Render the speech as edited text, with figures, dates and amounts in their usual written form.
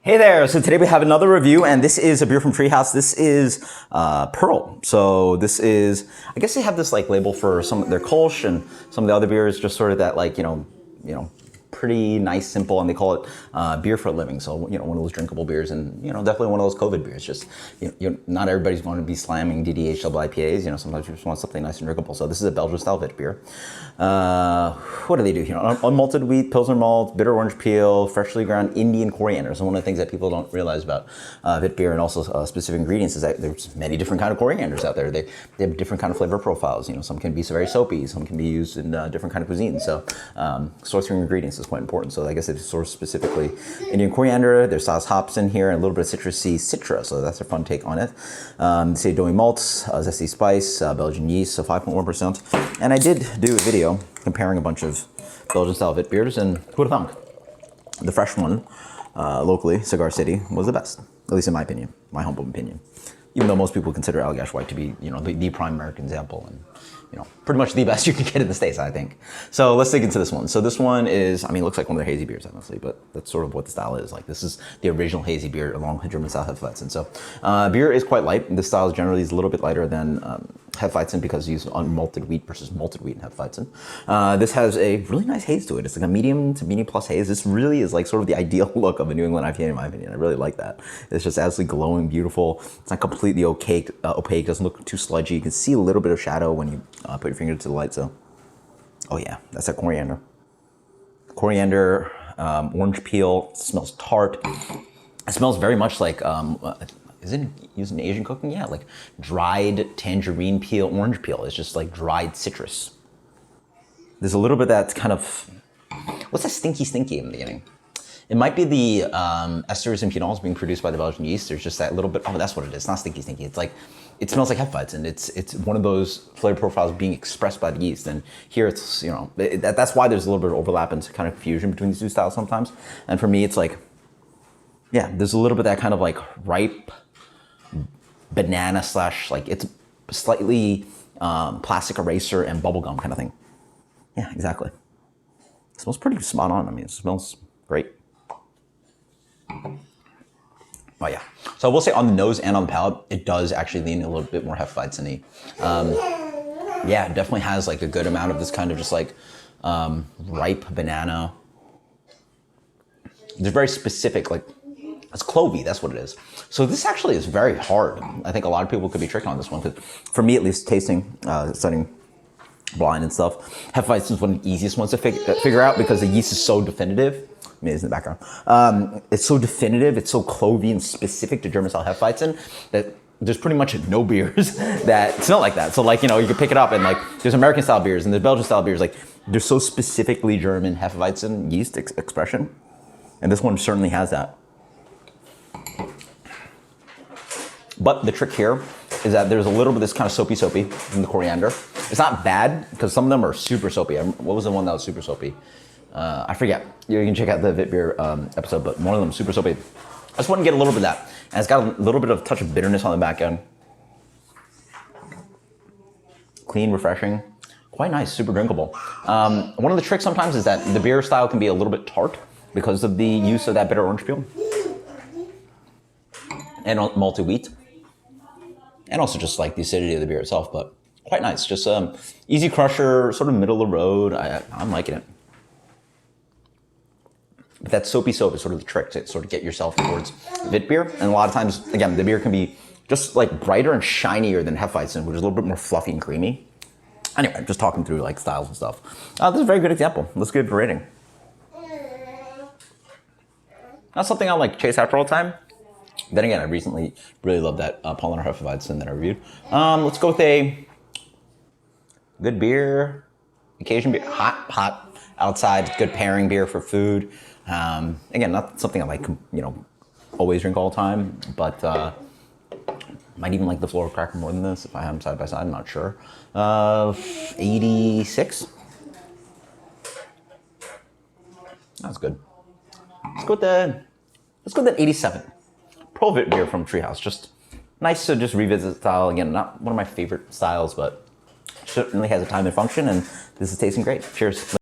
Hey there, so today we have another review, and this is a beer from Treehouse. This is Pearl. So this is, I guess they have this like label for some of their Kolsch, and some of the other beers, just sort of that like, you know, pretty nice, simple, and they call it beer for a living. So, you know, one of those drinkable beers, and, you know, definitely one of those COVID beers. Just, not everybody's going to be slamming DDH double IPAs. You know, sometimes you just want something nice and drinkable. So this is a Belgian style Witbier. What do they do here? Unmalted wheat, Pilsner malt, bitter orange peel, freshly ground Indian coriander. So one of the things that people don't realize about Witbier and also specific ingredients is that there's many different kind of corianders out there. They have different kind of flavor profiles. You know, some can be very soapy, some can be used in different kind of cuisines. So sourcing ingredients is quite important. So I guess they've sourced specifically Indian coriander. There's sauce hops in here and a little bit of citrusy citra. So that's a fun take on it. Say doughy malts, zesty spice, Belgian yeast, so 5.1%. And I did do a video comparing a bunch of Belgian style Witbiers, and who'd have thunk? The fresh one, locally, Cigar City, was the best, at least in my opinion, my humble opinion. Even though most people consider Allagash White to be, you know, the prime American example, and, you know, pretty much the best you can get in the States, I think. So let's dig into this one. So this one is, I mean, it looks like one of their hazy beers, honestly, but that's sort of what the style is. Like, this is the original hazy beer along with German style Hefeweizen. So beer is quite light. This style is generally a little bit lighter than Hefeweizen because you use unmalted wheat versus malted wheat in Hefeweizen. This has a really nice haze to it. It's like a medium to medium plus haze. This really is like sort of the ideal look of a New England IPA, in my opinion. I really like that. It's just absolutely glowing, beautiful. It's not completely opaque. Doesn't look too sludgy. You can see a little bit of shadow when you put your finger to the light. So, oh yeah, that's that coriander. Coriander, orange peel. It smells tart. It smells very much like is it used in Asian cooking? Yeah, like dried tangerine peel, orange peel. It's just like dried citrus. There's a little bit that's kind of, what's that stinky in the beginning? It might be the esters and phenols being produced by the Belgian yeast. There's just that little bit, oh, that's what it is. It's not stinky. It's like, it smells like Hefeweizen. It's one of those flavor profiles being expressed by the yeast. And here it's, you know, that's why there's a little bit of overlap and kind of fusion between these two styles sometimes. And for me, it's like, yeah, there's a little bit of that kind of like ripe banana slash, like it's slightly plastic eraser and bubblegum kind of thing. Yeah, exactly. It smells pretty spot on. I mean, it smells great. Oh yeah. So I will say on the nose and on the palate, it does actually lean a little bit more Hefeweizen-y. Yeah, it definitely has like a good amount of this kind of just like ripe banana. They're very specific, like it's clovey, that's what it is. So this actually is very hard. I think a lot of people could be tricked on this one, because for me at least, tasting, studying blind and stuff, Hefeweizen is one of the easiest ones to figure out because the yeast is so definitive. I mean, it's in the background. It's so definitive, it's so clovey and specific to German style Hefeweizen that there's pretty much no beers that smell like that. So like, you know, you can pick it up and like, there's American style beers and there's Belgian style beers, like they're so specifically German Hefeweizen yeast expression. And this one certainly has that. But the trick here is that there's a little bit of this kind of soapy from the coriander. It's not bad because some of them are super soapy. What was the one that was super soapy? I forget. You can check out the Witbier episode, but one of them super soapy. I just want to get a little bit of that. And it's got a little bit of touch of bitterness on the back end. Clean, refreshing, quite nice, super drinkable. One of the tricks sometimes is that the beer style can be a little bit tart because of the use of that bitter orange peel and malted wheat. And also just like the acidity of the beer itself, but quite nice. Just easy crusher, sort of middle of the road. I'm liking it. But that soapy soap is sort of the trick to sort of get yourself towards Witbier. And a lot of times, again, the beer can be just like brighter and shinier than Hefeweizen, which is a little bit more fluffy and creamy. Anyway, I'm just talking through like styles and stuff. This is a very good example. Let's give it a rating. Not something I like chase after all the time. Then again, I recently really loved that Paulaner Hefeweizen that I reviewed. Let's go with a good beer, occasion beer, hot, outside, good pairing beer for food. Again, not something I like, you know, always drink all the time, but might even like the Flora Cracker more than this if I had them side by side, I'm not sure. 86. That's good. Let's go with that 87. Pearl Witbier from Treehouse. Just nice to just revisit style. Again, not one of my favorite styles, but certainly has a time and function, and this is tasting great. Cheers.